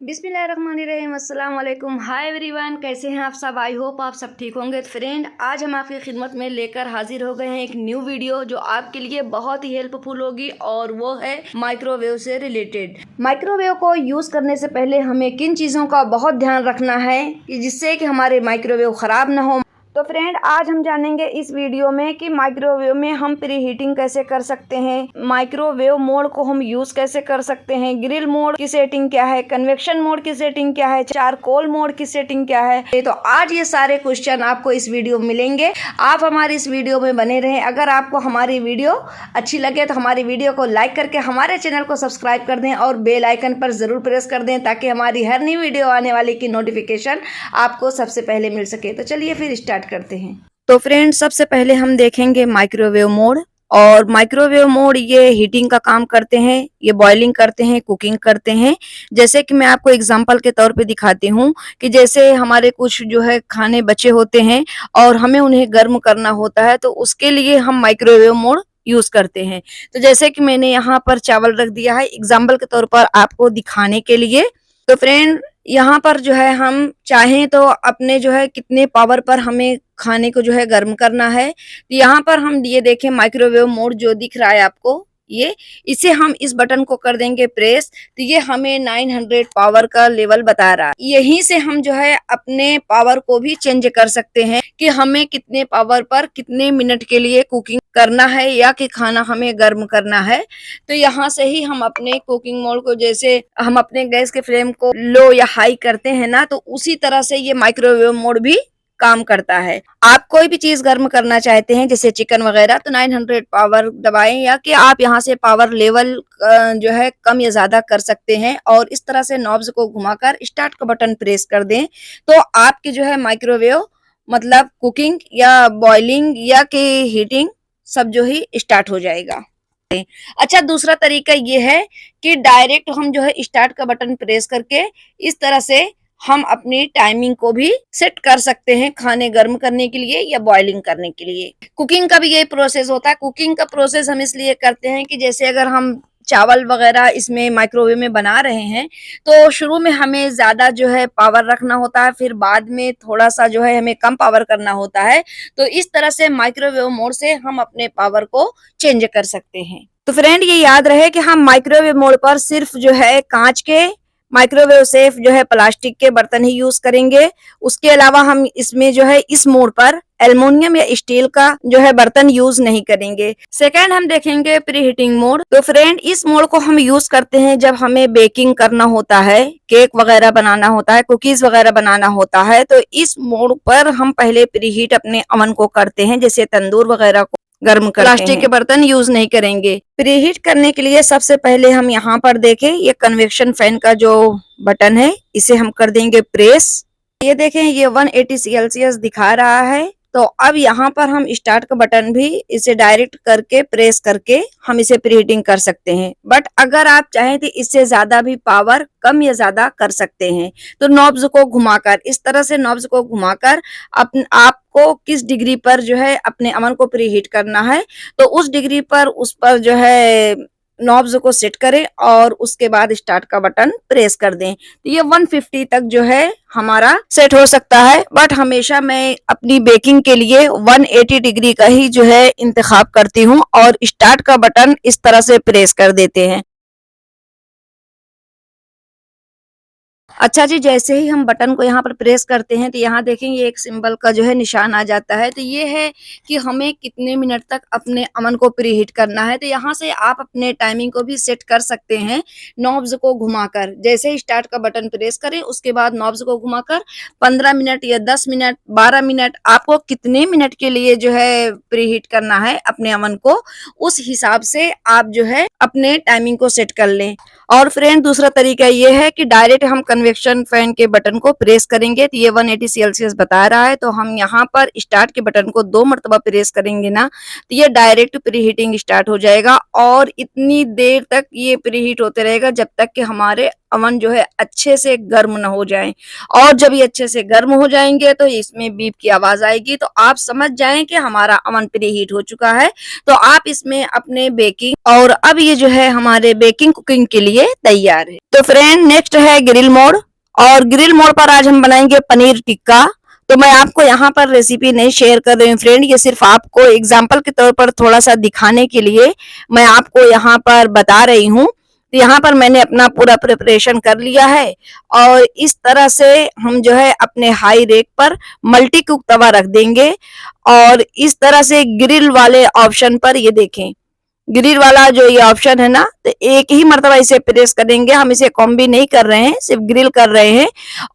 बिस्मिल्लाहिर्रहमानिर्रहीम, अस्सलाम वालेकुम। हाय एवरीवन, कैसे हैं आप सब? आई होप आप सब ठीक होंगे। फ्रेंड, आज हम आपकी खिदमत में लेकर हाजिर हो गए हैं एक न्यू वीडियो जो आपके लिए बहुत ही हेल्पफुल होगी, और वो है माइक्रोवेव से रिलेटेड। माइक्रोवेव को यूज़ करने से पहले हमें किन चीज़ों का बहुत ध्यान रखना है कि जिससे कि हमारे माइक्रोवेव ख़राब ना हो। तो फ्रेंड, आज हम जानेंगे इस वीडियो में कि माइक्रोवेव में हम प्री हीटिंग कैसे कर सकते हैं, माइक्रोवेव मोड को हम यूज़ कैसे कर सकते हैं, ग्रिल मोड की सेटिंग क्या है, कन्वेक्शन मोड की सेटिंग क्या है, चारकोल मोड की सेटिंग क्या है। तो आज ये सारे क्वेश्चन आपको इस वीडियो में मिलेंगे। आप हमारी इस वीडियो में बने रहें। अगर आपको हमारी वीडियो अच्छी लगे तो हमारी वीडियो को लाइक करके हमारे चैनल को सब्सक्राइब कर दें और बेल आइकन पर ज़रूर प्रेस कर दें, ताकि हमारी हर नई वीडियो आने वाली की नोटिफिकेशन आपको सबसे पहले मिल सके। तो चलिए फिर स्टार्ट करते हैं। तो फ्रेंड, सबसे पहले हम देखेंगे माइक्रोवेव मोड। और माइक्रोवेव मोड ये हीटिंग का काम करते हैं, ये बॉइलिंग करते हैं, कुकिंग करते हैं। जैसे कि मैं आपको एग्जांपल के तौर पे दिखाती हूँ कि जैसे हमारे कुछ जो है खाने बचे होते हैं और हमें उन्हें गर्म करना होता है, तो उसके लिए हम माइक्रोवेव मोड यूज करते हैं। तो जैसे कि मैंने यहाँ पर चावल रख दिया है एग्जाम्पल के तौर पर आपको दिखाने के लिए। तो फ्रेंड, यहाँ पर जो है हम चाहें तो अपने जो है कितने पावर पर हमें खाने को जो है गर्म करना है, तो यहाँ पर हम ये देखें माइक्रोवेव मोड जो दिख रहा है आपको, ये इसे हम इस बटन को कर देंगे प्रेस, तो ये हमें 900 पावर का लेवल बता रहा है। यहीं से हम जो है अपने पावर को भी चेंज कर सकते हैं कि हमें कितने पावर पर कितने मिनट के लिए कुकिंग करना है या कि खाना हमें गर्म करना है। तो यहाँ से ही हम अपने कुकिंग मोड को, जैसे हम अपने गैस के फ्लेम को लो या हाई करते हैं ना, तो उसी तरह से ये माइक्रोवेव मोड भी काम करता है। आप कोई भी चीज गर्म करना चाहते हैं जैसे चिकन वगैरह, तो 900 पावर दबाएं, या कि आप यहाँ से पावर लेवल जो है कम या ज्यादा कर सकते हैं। और इस तरह से नॉब्स को घुमाकर स्टार्ट का बटन प्रेस कर दें, तो आपकी जो है माइक्रोवेव मतलब कुकिंग या बॉइलिंग या कि हीटिंग सब जो ही स्टार्ट हो जाएगा। अच्छा, दूसरा तरीका ये है कि डायरेक्ट हम जो है स्टार्ट का बटन प्रेस करके इस तरह से हम अपनी टाइमिंग को भी सेट कर सकते हैं, खाने गर्म करने के लिए या बॉइलिंग करने के लिए। कुकिंग का भी यही प्रोसेस होता है। कुकिंग का प्रोसेस हम इसलिए करते हैं कि जैसे अगर हम चावल वगैरह इसमें माइक्रोवेव में बना रहे हैं, तो शुरू में हमें ज्यादा जो है पावर रखना होता है, फिर बाद में थोड़ा सा जो है हमें कम पावर करना होता है। तो इस तरह से माइक्रोवेव मोड से हम अपने पावर को चेंज कर सकते हैं। तो फ्रेंड, ये याद रहे कि हम माइक्रोवेव मोड पर सिर्फ जो है कांच के, माइक्रोवेव सेफ जो है प्लास्टिक के बर्तन ही यूज करेंगे। उसके अलावा हम इसमें जो है इस मोड पर एल्युमिनियम या स्टील का जो है बर्तन यूज नहीं करेंगे। सेकंड, हम देखेंगे प्री हीटिंग मोड। तो फ्रेंड, इस मोड को हम यूज करते हैं जब हमें बेकिंग करना होता है, केक वगैरह बनाना होता है, कुकीज वगैरह बनाना होता है। तो इस मोड पर हम पहले प्री हीट अपने अवन को करते हैं, जैसे तंदूर वगैरह को गर्म करते हैं। प्लास्टिक के बर्तन यूज नहीं करेंगे। प्रीहीट करने के लिए सबसे पहले हम यहाँ पर देखें, ये कन्वेक्शन फैन का जो बटन है इसे हम कर देंगे प्रेस। ये देखें, ये 180 सेल्सियस दिखा रहा है। तो अब यहाँ पर हम स्टार्ट का बटन भी इसे डायरेक्ट करके प्रेस करके हम इसे प्रीहीटिंग कर सकते हैं। बट अगर आप चाहें तो इससे ज्यादा भी पावर कम या ज्यादा कर सकते हैं। तो नॉब्स को घुमाकर, इस तरह से नॉब्स को घुमाकर आपको किस डिग्री पर जो है अपने अवन को प्रीहीट करना है, तो उस डिग्री पर उस पर जो है नॉब्स को सेट करें और उसके बाद स्टार्ट का बटन प्रेस कर दें। तो ये 150 तक जो है हमारा सेट हो सकता है। बट हमेशा मैं अपनी बेकिंग के लिए 180 डिग्री का ही जो है इंतखाब करती हूँ और स्टार्ट का बटन इस तरह से प्रेस कर देते हैं। अच्छा जी, जैसे ही हम बटन को यहाँ पर प्रेस करते हैं तो यहाँ देखेंगे एक सिंबल का जो है निशान आ जाता है। तो ये है कि हमें कितने मिनट तक अपने अवन को प्रीहीट करना है। तो यहाँ से आप अपने टाइमिंग को भी सेट कर सकते हैं नॉब्स को घुमाकर। जैसे ही स्टार्ट का बटन प्रेस करें उसके बाद नॉब्स को घुमाकर 15 मिनट या 10 मिनट, 12 मिनट, आपको कितने मिनट के लिए जो है प्रीहीट करना है अपने अवन को, उस हिसाब से आप जो है अपने टाइमिंग को सेट कर लें। और फ्रेंड, दूसरा तरीका ये है कि डायरेक्ट हम कन्वेक्शन फैन के बटन को प्रेस करेंगे। तो ये 180 सेल्सियस बता रहा है, तो हम यहाँ पर स्टार्ट के बटन को 2 मरतबा प्रेस करेंगे ना, तो ये डायरेक्ट प्रीहीटिंग स्टार्ट हो जाएगा और इतनी देर तक ये प्रीहीट होते रहेगा जब तक कि हमारे अवन जो है अच्छे से गर्म न हो जाए। और जब ये अच्छे से गर्म हो जाएंगे तो इसमें बीप की आवाज आएगी, तो आप समझ जाएं कि हमारा अवन प्री हीट हो चुका है। तो आप इसमें अपने बेकिंग, और अब ये जो है हमारे बेकिंग कुकिंग के लिए तैयार है। तो फ्रेंड नेक्स्ट है ग्रिल मोड, और ग्रिल मोड पर आज हम बनाएंगे पनीर टिक्का। तो मैं आपको यहाँ पर रेसिपी नहीं शेयर कर रही हूँ फ्रेंड, ये सिर्फ आपको एग्जाम्पल के तौर पर थोड़ा सा दिखाने के लिए मैं आपको यहाँ पर बता रही हूँ। तो यहाँ पर मैंने अपना पूरा प्रिपरेशन कर लिया है, और इस तरह से हम जो है अपने हाई रेक पर मल्टी कुक तवा रख देंगे, और इस तरह से ग्रिल वाले ऑप्शन पर ये देखें, ग्रिल वाला जो ये ऑप्शन है ना, तो एक ही मर्तबा इसे प्रेस करेंगे, हम इसे कॉम्बी नहीं कर रहे हैं, सिर्फ ग्रिल कर रहे हैं।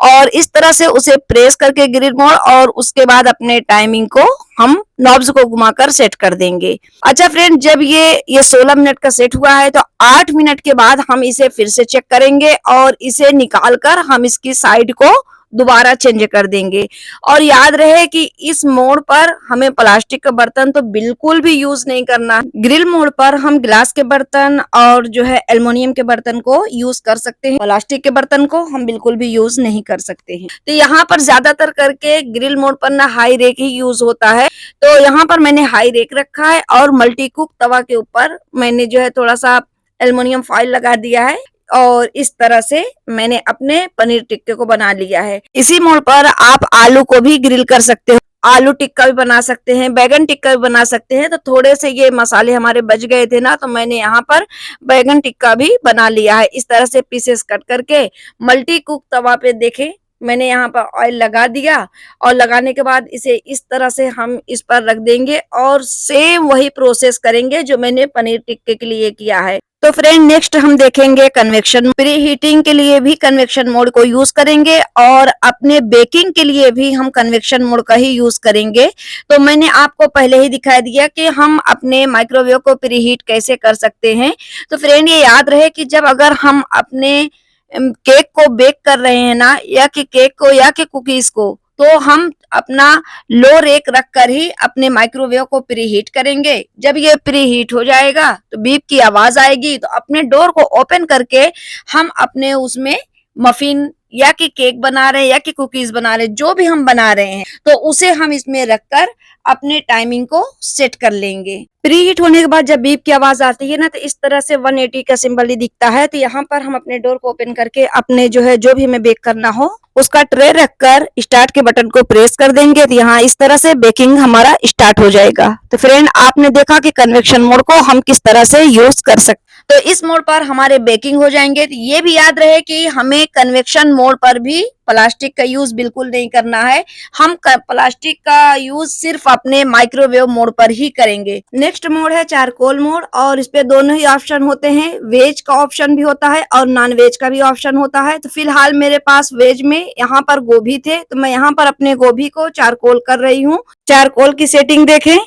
और इस तरह से उसे प्रेस करके ग्रिल मोड, और उसके बाद अपने टाइमिंग को हम नॉब्स को घुमाकर सेट कर देंगे। अच्छा फ्रेंड, जब ये 16 मिनट का सेट हुआ है तो 8 मिनट के बाद हम इसे फिर से चेक करेंगे, और इसे निकाल कर हम इसकी साइड को दोबारा चेंज कर देंगे। और याद रहे कि इस मोड पर हमें प्लास्टिक का बर्तन तो बिल्कुल भी यूज नहीं करना। ग्रिल मोड पर हम ग्लास के बर्तन और जो है एल्युमिनियम के बर्तन को यूज कर सकते हैं, प्लास्टिक के बर्तन को हम बिल्कुल भी यूज नहीं कर सकते हैं। तो यहाँ पर ज्यादातर करके ग्रिल मोड पर ना हाई रेक ही यूज होता है। तो यहाँ पर मैंने हाई रेक रखा है, और मल्टी कुक तवा के ऊपर मैंने जो है थोड़ा सा एल्युमिनियम फॉइल लगा दिया है, और इस तरह से मैंने अपने पनीर टिक्के को बना लिया है। इसी मोड पर आप आलू को भी ग्रिल कर सकते हो, आलू टिक्का भी बना सकते हैं, बैगन टिक्का भी बना सकते हैं। तो थोड़े से ये मसाले हमारे बच गए थे ना, तो मैंने यहाँ पर बैगन टिक्का भी बना लिया है। इस तरह से पीसेस कट करके मल्टी कुक तवा पे देखें, मैंने यहाँ पर ऑयल लगा दिया, और लगाने के बाद इसे इस तरह से हम इस पर रख देंगे, और सेम वही प्रोसेस करेंगे जो मैंने पनीर टिक्के के लिए किया है। तो फ्रेंड नेक्स्ट हम देखेंगे कन्वेक्शन। प्री हीटिंग के लिए भी कन्वेक्शन मोड को यूज करेंगे, और अपने बेकिंग के लिए भी हम कन्वेक्शन मोड का ही यूज करेंगे। तो मैंने आपको पहले ही दिखा दिया कि हम अपने माइक्रोवेव को प्री हीट कैसे कर सकते हैं। तो फ्रेंड ये याद रहे कि जब अगर हम अपने केक को बेक कर रहे हैं ना, या कि केक को या कि कुकीज को, तो हम अपना लो रेक रख कर ही अपने माइक्रोवेव को प्री हीट करेंगे। जब ये प्री हीट हो जाएगा तो बीप की आवाज आएगी, तो अपने डोर को ओपन करके हम अपने उसमें मफिन या कि केक बना रहे हैं या कि कुकीज बना रहे हैं, जो भी हम बना रहे हैं, तो उसे हम इसमें रखकर अपने टाइमिंग को सेट कर लेंगे। प्री हीट होने के बाद जब बीप की आवाज आती है ना, तो इस तरह से 180 का सिंबल ही दिखता है। तो यहाँ पर हम अपने डोर को ओपन करके अपने जो है जो भी हमें बेक करना हो उसका ट्रे रखकर स्टार्ट के बटन को प्रेस कर देंगे। तो यहाँ इस तरह से बेकिंग हमारा स्टार्ट हो जाएगा। तो फ्रेंड आपने देखा कि कन्वेक्शन मोड को हम किस तरह से यूज कर सकते, तो इस मोड पर हमारे बेकिंग हो जाएंगे। तो ये भी याद रहे कि हमें कन्वेक्शन मोड पर भी प्लास्टिक का यूज बिल्कुल नहीं करना है, हम प्लास्टिक का यूज सिर्फ अपने माइक्रोवेव मोड पर ही करेंगे। नेक्स्ट मोड है चारकोल मोड, और इस पे दोनों ही ऑप्शन होते हैं, वेज का ऑप्शन भी होता है और नॉन वेज का भी ऑप्शन होता है। तो फिलहाल मेरे पास वेज में यहाँ पर गोभी थे, तो मैं यहाँ पर अपने गोभी को चारकोल कर रही हूँ। चारकोल की सेटिंग देखें,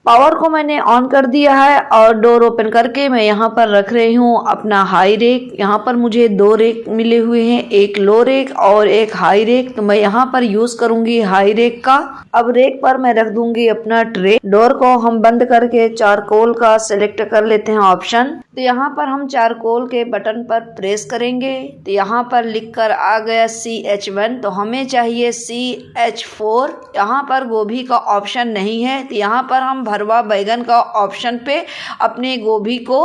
पावर को मैंने ऑन कर दिया है, और डोर ओपन करके मैं यहाँ पर रख रही हूँ अपना हाई रेक। यहाँ पर मुझे 2 रेक मिले हुए हैं, एक लो रेक और एक हाई रेक। तो मैं यहाँ पर यूज करूंगी हाई रेक का। अब रेक पर मैं रख दूंगी अपना ट्रे। डोर को हम बंद करके चारकोल का सिलेक्ट कर लेते हैं ऑप्शन। तो यहाँ पर हम चारकोल के बटन पर प्रेस करेंगे, तो यहाँ पर लिख कर आ गया CH1, तो हमें चाहिए CH4। यहाँ पर गोभी का ऑप्शन नहीं है, तो यहाँ पर हम भरवा बैगन का ऑप्शन पे अपने गोभी को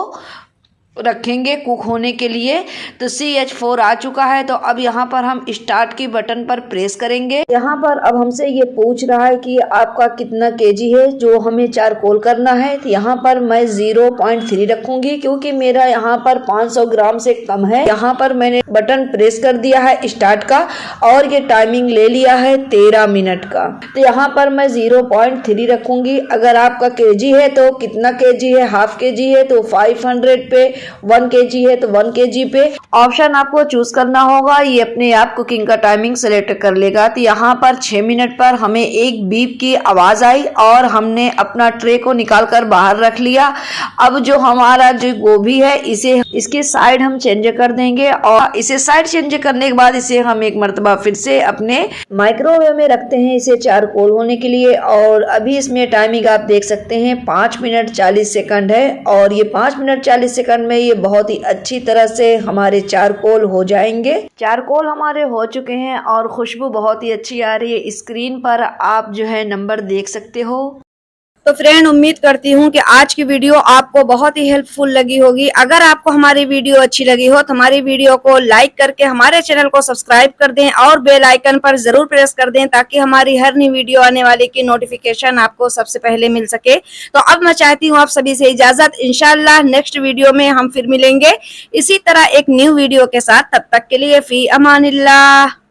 रखेंगे कुक होने के लिए। तो CH4 आ चुका है। तो अब यहाँ पर हम स्टार्ट की बटन पर प्रेस करेंगे। यहाँ पर अब हमसे ये पूछ रहा है कि आपका कितना केजी है जो हमें चारकोल करना है। तो यहाँ पर मैं 0.3 रखूंगी, क्योंकि मेरा यहाँ पर 500 ग्राम से कम है। यहाँ पर मैंने बटन प्रेस कर दिया है स्टार्ट का, और ये टाइमिंग ले लिया है 13 मिनट का। तो यहाँ पर मैं 0.3 रखूंगी। अगर आपका केजी है तो कितना केजी है, हाफ केजी है तो 500 पे, 1 kg है तो 1 kg पे ऑप्शन आपको चूज करना होगा। ये अपने आप कुकिंग का टाइमिंग सेलेक्ट कर लेगा। तो यहाँ पर 6 मिनट पर हमें एक बीप की आवाज आई, और हमने अपना ट्रे को निकाल कर बाहर रख लिया। अब जो हमारा जो गोभी है, इसे इसकी साइड हम चेंज कर देंगे, और इसे साइड चेंज करने के बाद इसे हम एक मर्तबा फिर से अपने माइक्रोवेव में रखते हैं इसे चारकोल होने के लिए। और अभी इसमें टाइमिंग आप देख सकते हैं 5 मिनट 40 सेकंड है, और ये 5 मिनट 40 सेकंड में ये बहुत ही अच्छी तरह से हमारे चारकोल हो जाएंगे। चारकोल हमारे हो चुके हैं और खुशबू बहुत ही अच्छी आ रही है। स्क्रीन पर आप जो है नंबर देख सकते हो। तो फ्रेंड, उम्मीद करती हूँ कि आज की वीडियो आपको बहुत ही हेल्पफुल लगी होगी। अगर आपको हमारी वीडियो अच्छी लगी हो तो हमारी वीडियो को लाइक करके हमारे चैनल को सब्सक्राइब कर दें और बेल आइकन पर जरूर प्रेस कर दें ताकि हमारी हर नई वीडियो आने वाले की नोटिफिकेशन आपको सबसे पहले मिल सके। तो अब मैं चाहती हूँ आप सभी से इजाजत। इंशाल्लाह नेक्स्ट वीडियो में हम फिर मिलेंगे इसी तरह एक न्यू वीडियो के साथ। तब तक के लिए फी अमानिल्लाह।